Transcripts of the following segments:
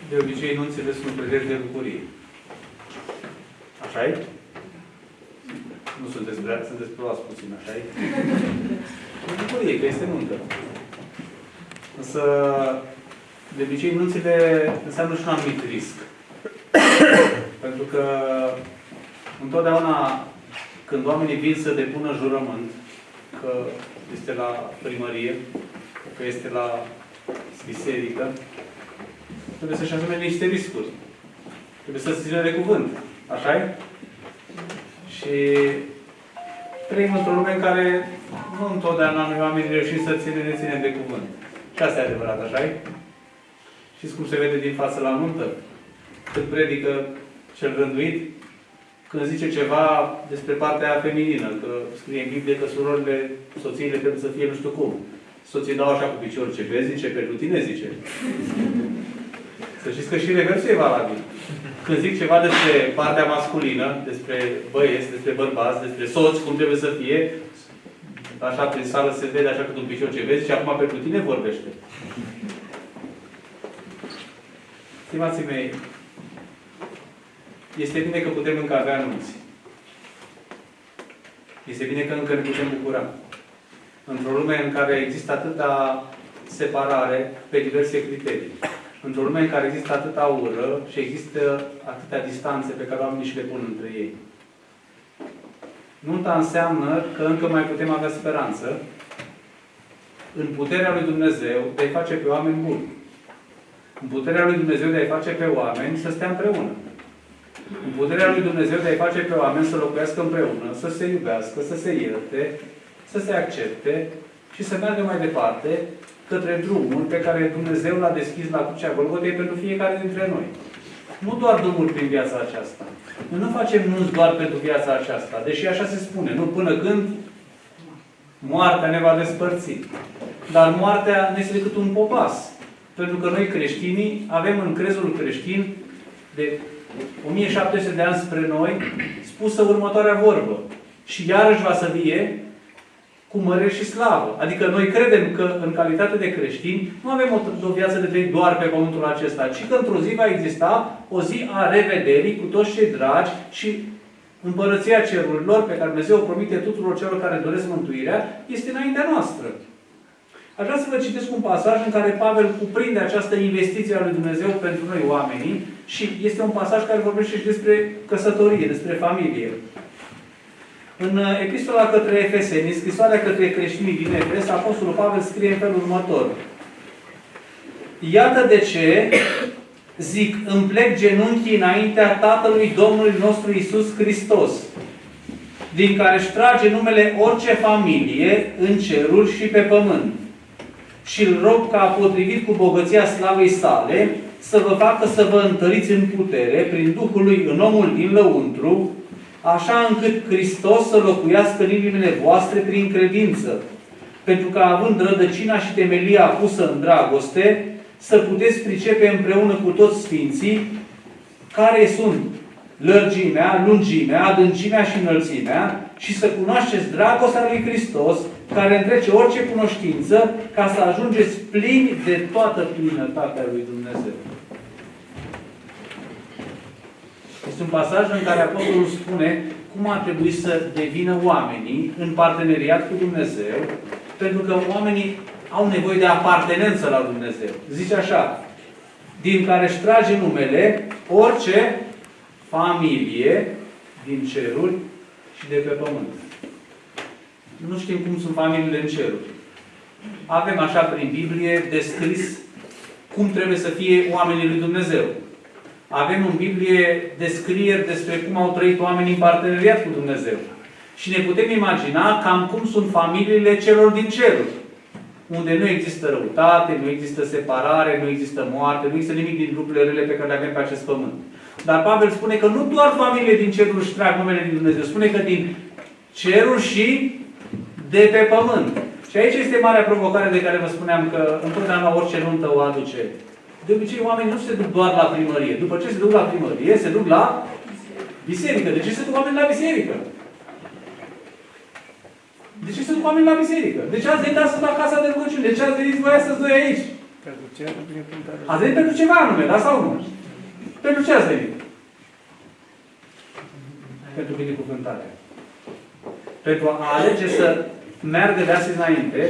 De obicei, nunțile sunt pregătiri de bucurie. Așa-i? Nu sunteți proați puțin, așa-i? De bucurie, că este nuntă. Însă, de obicei, nunțile înseamnă și un anumit risc. Pentru că întotdeauna când oamenii vin să depună jurământ, că este la primărie, că este la biserică, trebuie să-și asume niște riscuri. Trebuie să se țină de cuvânt. Așa-i? Și trăim într-o lume în care nu întotdeauna noi oamenii reușim să ne ținem de cuvânt. Și asta e adevărat, așa-i? Știți cum se vede din față la nuntă? Când predică cel rânduit, când zice ceva despre partea feminină, că scrie în Biblie că surorile, soțiile trebuie să fie nu știu cum. Soții dau așa cu picior, ce vezi, zice, pentru tine, zice. Să știți că și reversul e valabil. Când zic ceva despre partea masculină, despre băieți, despre bărbați, despre soți, cum trebuie să fie, așa prin sală se vede așa cât un picior, ce vezi, și acum pentru tine vorbește. Stimații mei, este bine că putem încă avea anunți. Este bine că încă ne putem bucura. Într-o lume în care există atâta separare pe diverse criterii. Într-o lume în care există atâta ură și există atâtea distanțe pe care oamenii și le pun între ei. Nunta înseamnă că încă mai putem avea speranță în puterea lui Dumnezeu de a-i face pe oameni buni. În puterea lui Dumnezeu de a-i face pe oameni să stea împreună. În puterea lui Dumnezeu de a-i face pe oameni să locuiască împreună, să se iubească, să se ierte, să se accepte și să meargă mai departe către drumul pe care Dumnezeu l-a deschis la crucea Golgotei pentru fiecare dintre noi. Nu doar drumul prin viața aceasta. Noi nu facem nunți doar pentru viața aceasta, deși așa se spune, nu până când moartea ne va despărți. Dar moartea nu este decât un popas. Pentru că noi creștinii avem în crezul creștin de 1700 de ani spre noi spusă următoarea vorbă. Și iarăși va să vie cu mărire și slavă. Adică noi credem că în calitate de creștini nu avem o viață de trăit doar pe pământul acesta, ci că într-o zi va exista o zi a revederii cu toți cei dragi și împărăția cerurilor pe care Dumnezeu o promite tuturor celor care doresc mântuirea este înaintea noastră. Aș vrea să vă citesc un pasaj în care Pavel cuprinde această investiție a lui Dumnezeu pentru noi oamenii și este un pasaj care vorbește și despre căsătorie, despre familie. În epistola către Efeseni, scrisoarea către creștinii din Efes, Apostolul Pavel scrie în felul următor. Iată de ce, zic, îmi plec genunchii înaintea Tatălui Domnului nostru Iisus Hristos, din care își trage numele orice familie în ceruri și pe pământ. Și îl rog ca, potrivit cu bogăția slavei sale, să vă facă să vă întăriți în putere, prin Duhul lui, în omul din lăuntru, așa încât Hristos să locuiască în inimile voastre prin credință, pentru că, având rădăcina și temelia pusă în dragoste, să puteți pricepe împreună cu toți sfinții care sunt lărgimea, lungimea, adâncimea și înălțimea și să cunoașteți dragostea lui Hristos, care întrece orice cunoștință, ca să ajungeți plini de toată plinătatea lui Dumnezeu. Este un pasaj în care Apostolul spune cum ar trebui să devină oamenii în parteneriat cu Dumnezeu, pentru că oamenii au nevoie de apartenență la Dumnezeu. Zice așa, din care își trage numele orice familie din ceruri și de pe pământ. Nu știm cum sunt familiile în ceruri. Avem așa prin Biblie descris cum trebuie să fie oamenii lui Dumnezeu. Avem în Biblie descrieri despre cum au trăit oamenii în parteneriat cu Dumnezeu. Și ne putem imagina cam cum sunt familiile celor din ceruri. Unde nu există răutate, nu există separare, nu există moarte, nu există nimic din lucrurile rele pe care le avem pe acest pământ. Dar Pavel spune că nu doar familiile din ceruri își trag numele din Dumnezeu, spune că din ceruri și de pe pământ. Și aici este marea provocare de care vă spuneam că întotdeauna orice nuntă o aduce. De obicei oamenii nu se duc doar la primărie. După ce se duc la primărie, se duc la biserică. De ce se duc oamenii la biserică? De ce se duc oamenii la biserică? De ce ați venit astăzi la casa de rugăciune? De ce ați venit voi astăzi doi aici? Pentru ce a binecuvântare? Ați venit pentru ceva anume, da sau nu? Pentru ce ați venit? Pentru binecuvântare. Pentru a alege să meargă de astăzi înainte,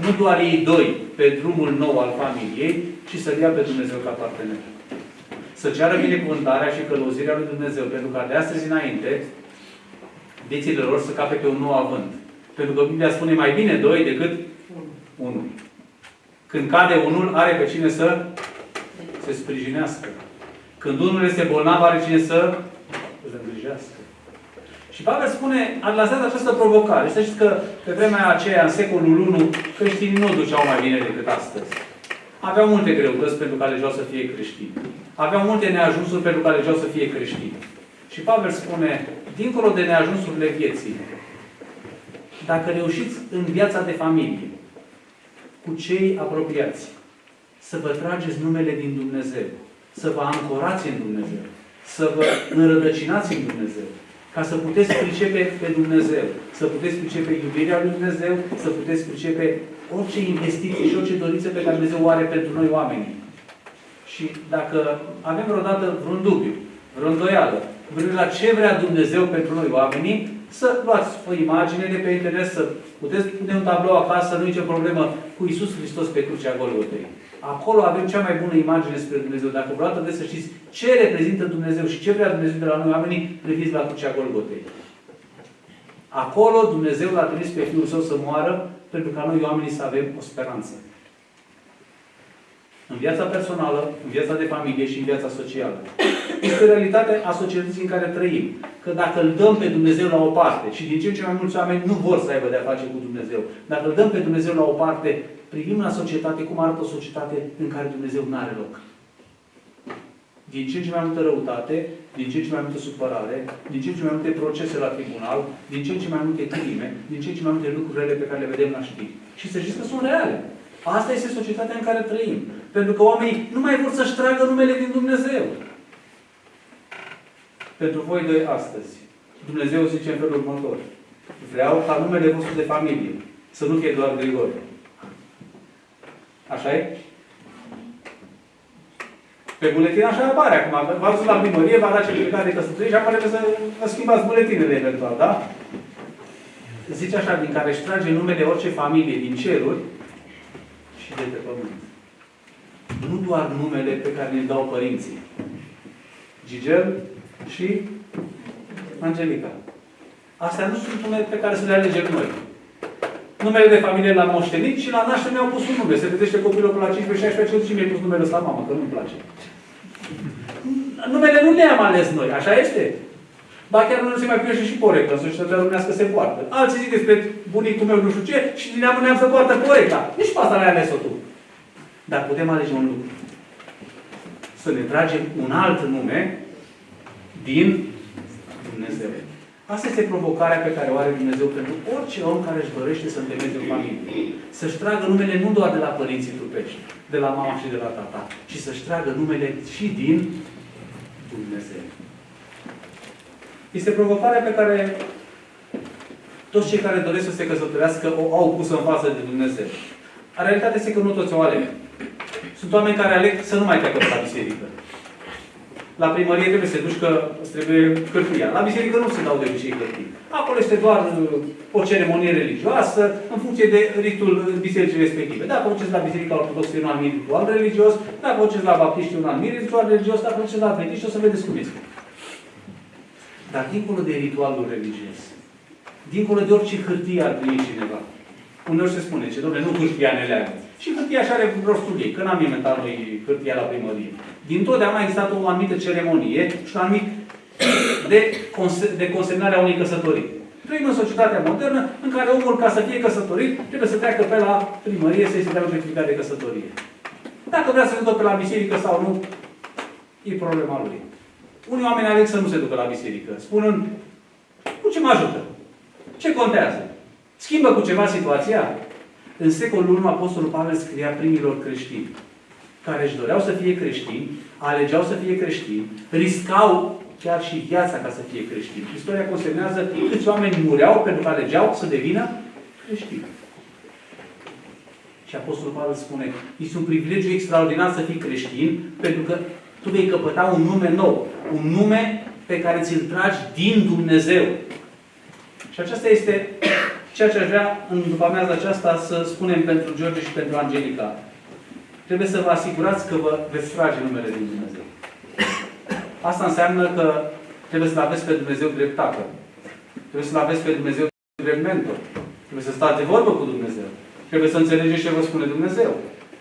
nu doar ei doi, pe drumul nou al familiei, ci să-L ia pe Dumnezeu ca partener. Să ceară binecuvântarea și călăuzirea lui Dumnezeu, pentru ca de astăzi înainte, viețile lor să cape pe un nou avânt. Pentru că Biblia spune mai bine doi decât unul. Când cade unul, are pe cine să se sprijinească. Când unul este bolnav, are cine să îl îngrijească. Și Pavel spune, a lansat această provocare. Să știți că pe vremea aceea, în secolul I, creștinii nu duceau mai bine decât astăzi. Aveau multe greutăți pentru că alegeau să fie creștini. Aveau multe neajunsuri pentru că alegeau să fie creștini. Și Pavel spune, dincolo de neajunsurile vieții, dacă reușiți în viața de familie, cu cei apropiați, să vă trageți numele din Dumnezeu, să vă ancorați în Dumnezeu, să vă înrădăcinați în Dumnezeu, ca să puteți pricepe pe Dumnezeu, să puteți pricepe iubirea lui Dumnezeu, să puteți pricepe orice investiție și orice dorință pe care Dumnezeu o are pentru noi oamenii. Și dacă avem vreodată vreun dubiu, vreo îndoială, la ce vrea Dumnezeu pentru noi oamenii, să luați o imagine de pe internet, să puteți pune un tablou acasă, nu e nicio problemă, cu Iisus Hristos pe crucea Golgotei. Acolo avem cea mai bună imagine spre Dumnezeu. Dacă vreodată vreți să știți ce reprezintă Dumnezeu și ce vrea Dumnezeu de la noi oamenii, priviți la crucea Golgotei. Acolo Dumnezeu l-a trimis pe Fiul Său să moară pentru ca noi oamenii să avem o speranță. În viața personală, în viața de familie și în viața socială. Este realitatea a societății în care trăim. Că dacă îl dăm pe Dumnezeu la o parte, și din ce în ce mai mulți oameni nu vor să aibă de-a face cu Dumnezeu, dacă îl dăm pe Dumnezeu la o parte, privim la societate cum arată o societate în care Dumnezeu nu are loc. Din ce în ce mai multă răutate, din ce în ce mai multă supărare, din ce în ce mai multe procese la tribunal, din ce în ce mai multe crime, din ce în ce mai multe lucruri rele pe care le vedem la știri. Și să știți că sunt reale. Asta este societatea în care trăim. Pentru că oamenii nu mai vor să-și tragă numele din Dumnezeu. Pentru voi doi astăzi, Dumnezeu zice în felul următor. Vreau ca numele vostru de familie să nu fie doar Grigore. Așa e? Pe buletin așa apare acum. V-ați la primărie, v-a dat certificat de căsătorie și acum trebuie să vă schimbați buletinele eventual, da? Zice așa, din care își trage numele orice familie din ceruri și de pe pământ. Nu doar numele pe care ne dau părinții. Gigel și Angelica. Astea nu sunt numele pe care să le alegem noi. Numele de familie l-am moștenit și la naștere mi-au pus un nume. Se vedește copilul până la 15-16 ani și mi-a pus numele ăsta mamă, că nu-mi place. Numele nu le-am ales noi, așa este? Ba chiar nu se mai primește și porecla, în societatea românească se poartă. Alții zic despre bunicul meu nu știu ce și din neamul neam să poartă porecla. Nici pe asta l-ai ales-o tu. Dar putem alege un lucru. Să ne tragem un alt nume din Dumnezeu. Asta este provocarea pe care o are Dumnezeu pentru orice om care își dorește să întemeieze o familie. Să-și tragă numele nu doar de la părinții trupești, de la mama și de la tata, ci să-și tragă numele și din Dumnezeu. Este provocarea pe care toți cei care doresc să se căsătorească o au pus în față de Dumnezeu. Realitatea este că nu toți o aleg. Sunt oameni care aleg să nu mai treacă pe la biserică. La primărie trebuie să te duci că îți trebuie hârtia. La biserică nu se dau de obicei hârtii. Acolo este doar o ceremonie religioasă, în funcție de ritul bisericii respective. Dacă duceți la Biserica Ortodoxă e un anumit ritual religios, dacă duceți la Baptiști un anumit ritual religios, dacă duceți la Adventiști o să vedeți cum este. Dar dincolo de ritualul religios, dincolo de orice hârtie ar primi cineva, uneori se spune, ce dom'le, nu hârtia ne leagă. Și hârtia așa are rostul ei, că n-am inventat noi hârtia la primărie. Dintotdeauna a existat o anumită ceremonie și un anumit de consemnare a unei căsătorii. Trăim în societatea modernă în care omul, ca să fie căsătorit, trebuie să treacă pe la primărie să-i se dea un certificat de căsătorie. Dacă vrea să se ducă pe la biserică sau nu, e problema lui. Unii oameni aleg să nu se ducă la biserică, spunând, cu ce mă ajută? Ce contează? Schimbă cu ceva situația? În secolul I, Apostolul Pavel scria primilor creștini, care își doreau să fie creștini, alegeau să fie creștini, riscau chiar și viața ca să fie creștini. Istoria consemnează câți oameni mureau pentru că alegeau să devină creștini. Și Apostolul Pavel spune, este un privilegiu extraordinar să fii creștin, pentru că tu vei căpăta un nume nou. Un nume pe care ți-l tragi din Dumnezeu. Și aceasta este ceea ce aș vrea în după amiaza aceasta să spunem pentru George și pentru Angelica. Trebuie să vă asigurați că vă veți trage numele din Dumnezeu. Asta înseamnă că trebuie să-L aveți pe Dumnezeu drept Tată. Trebuie să-L aveți pe Dumnezeu drept mentor. Trebuie să stați de vorbă cu Dumnezeu. Trebuie să înțelegeți ce vă spune Dumnezeu.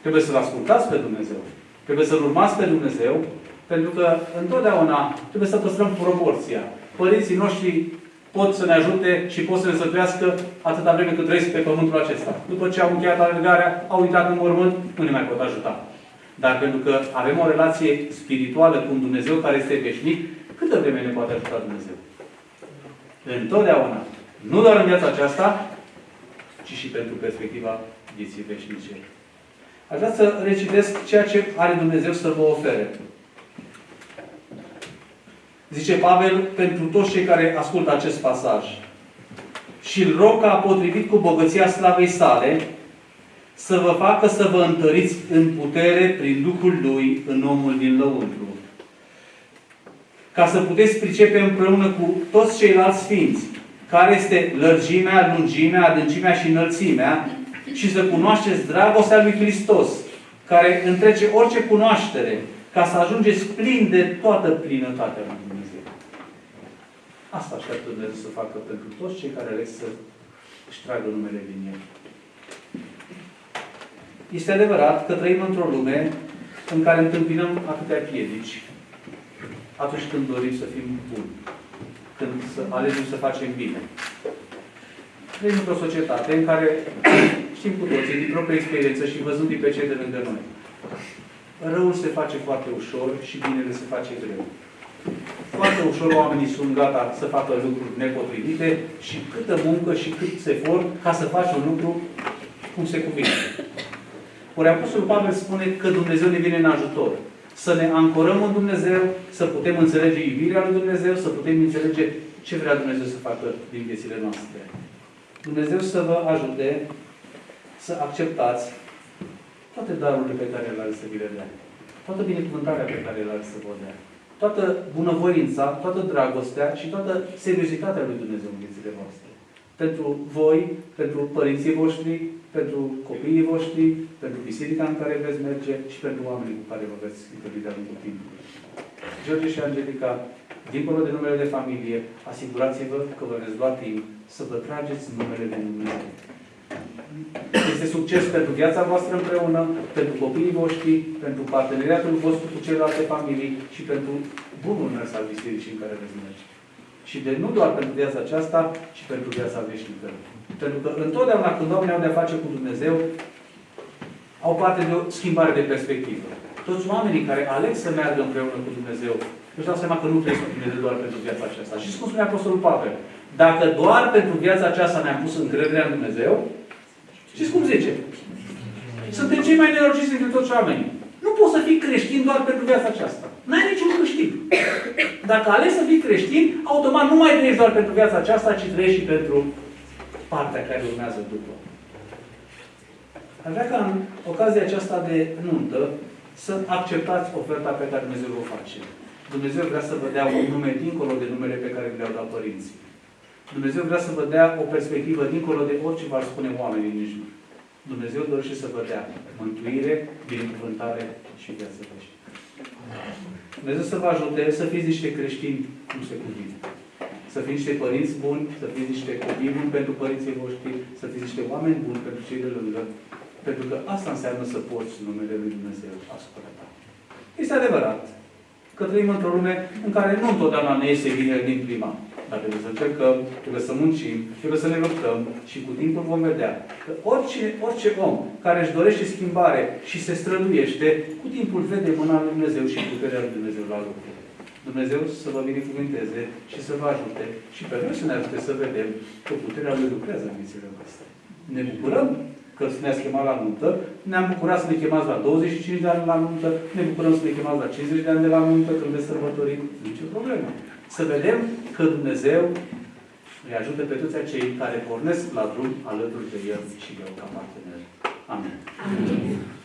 Trebuie să-L ascultați pe Dumnezeu. Trebuie să-L urmați pe Dumnezeu. Pentru că întotdeauna trebuie să păstrăm proporția. Părinții noștri pot să ne ajute și pot să ne sătuiască atâta vreme cât trăiesc pe pământul acesta. După ce au încheiat alergarea, au intrat în mormânt, nu ne mai pot ajuta. Dar pentru că avem o relație spirituală cu un Dumnezeu care este veșnic, câtă vreme ne poate ajuta Dumnezeu? Întotdeauna. Nu doar în viața aceasta, ci și pentru perspectiva vieții veșnice. Aș vrea să recitesc ceea ce are Dumnezeu să vă ofere. Zice Pavel, pentru toți cei care ascultă acest pasaj. Și îl rog ca potrivit cu bogăția slavei sale, să vă facă să vă întăriți în putere prin Duhul Lui în omul din lăuntru. Ca să puteți pricepe împreună cu toți ceilalți sfinți, care este lărgimea, lungimea, adâncimea și înălțimea, și să cunoașteți dragostea lui Hristos, care întrece orice cunoaștere, ca să ajungeți plini de toată plinătatea lui Dumnezeu. Asta așteaptă Dumnezeu să facă pentru toți cei care aleg să își tragă numele din El. Este adevărat că trăim într-o lume în care întâmpinăm atâtea piedici atunci când dorim să fim buni, când să alegem să facem bine. Trăim într-o societate în care știm cu toții, din proprie experiență și văzându-i pe cei de lângă noi, răul se face foarte ușor și binele se face greu. Foarte ușor oamenii sunt gata să facă lucruri nepotrivite și câtă muncă și cât efort ca să faci un lucru cum se cuvine. Ori Apostolul Pavel spune că Dumnezeu ne vine în ajutor. Să ne ancorăm în Dumnezeu, să putem înțelege iubirea lui Dumnezeu, să putem înțelege ce vrea Dumnezeu să facă din viețile noastre. Dumnezeu să vă ajute să acceptați toate darurile pe care le are să vi le dea. Toată binecuvântarea pe care le are să vă dea. Toată bunăvoința, toată dragostea și toată seriozitatea lui Dumnezeu în viețile voastre. Pentru voi, pentru părinții voștri, pentru copiii voștri, pentru biserica în care veți merge și pentru oamenii cu care vă veți întâlni de-a lungul timpului. George și Angelica, dincolo de numele de familie, asigurați-vă că vă veți lua timp să vă trageți numele de Dumnezeu. Este succes pentru viața voastră împreună, pentru copiii voștri, pentru parteneriatul vostru cu celelalte familii și pentru bunul mers al bisericii în care veți merge. Și de nu doar pentru viața aceasta, ci pentru viața veșnică. Pentru că întotdeauna când oamenii au de-a face cu Dumnezeu, au parte de o schimbare de perspectivă. Toți oamenii care aleg să meargă împreună cu Dumnezeu, își dau seama că nu trebuie să Dumnezeu doar pentru viața aceasta. Și cum spunea Apostolul Pavel, dacă doar pentru viața aceasta ne-am pus încrederea în Dumnezeu, știți cum zice? Suntem cei mai nenorociți dintre toți oamenii. Nu poți să fii creștin doar pentru viața aceasta. N-ai niciun câștig. Dacă alegi să fii creștin, automat nu mai trăiești doar pentru viața aceasta, ci trăiești și pentru partea care urmează după. Aș vrea ca în ocazia aceasta de nuntă să acceptați oferta pe care Dumnezeu vă face. Dumnezeu vrea să vă dea un nume dincolo de numele pe care le-au dat părinții. Dumnezeu vrea să vă dea o perspectivă dincolo de orice v-ar spune oamenii din jur. Dumnezeu dorește să vă dea mântuire, binecuvântare și viață veșnică. Dumnezeu să vă ajute să fiți niște creștini cum se cuvine. Să fiți niște părinți buni, să fiți niște copii buni pentru părinții voștri, să fiți niște oameni buni pentru cei de lângă. Pentru că asta înseamnă să porți numele lui Dumnezeu asupra ta. Este adevărat că trăim într-o lume în care nu întotdeauna ne iese bine din prima. Dar trebuie să încercăm, trebuie să muncim, trebuie să ne luptăm și cu timpul vom vedea că orice om care își dorește schimbare și se străduiește, cu timpul vede mâna lui Dumnezeu și puterea lui Dumnezeu la lucru. Dumnezeu să vă binecuvânteze și să vă ajute și pe noi să ne ajute să vedem că puterea Lui lucrează în viețile noastre. Ne bucurăm că ne-ați chemat la nuntă, ne-am bucurat să ne chemați la 25 de ani la nuntă, ne bucurăm să ne chemați la 50 de ani de la nuntă, când ne sărbătorim, nicio problemă. Să vedem că Dumnezeu îi ajută pe toți acei care pornesc la drum alături de El și de-au ca parteneri. Amin. Amin.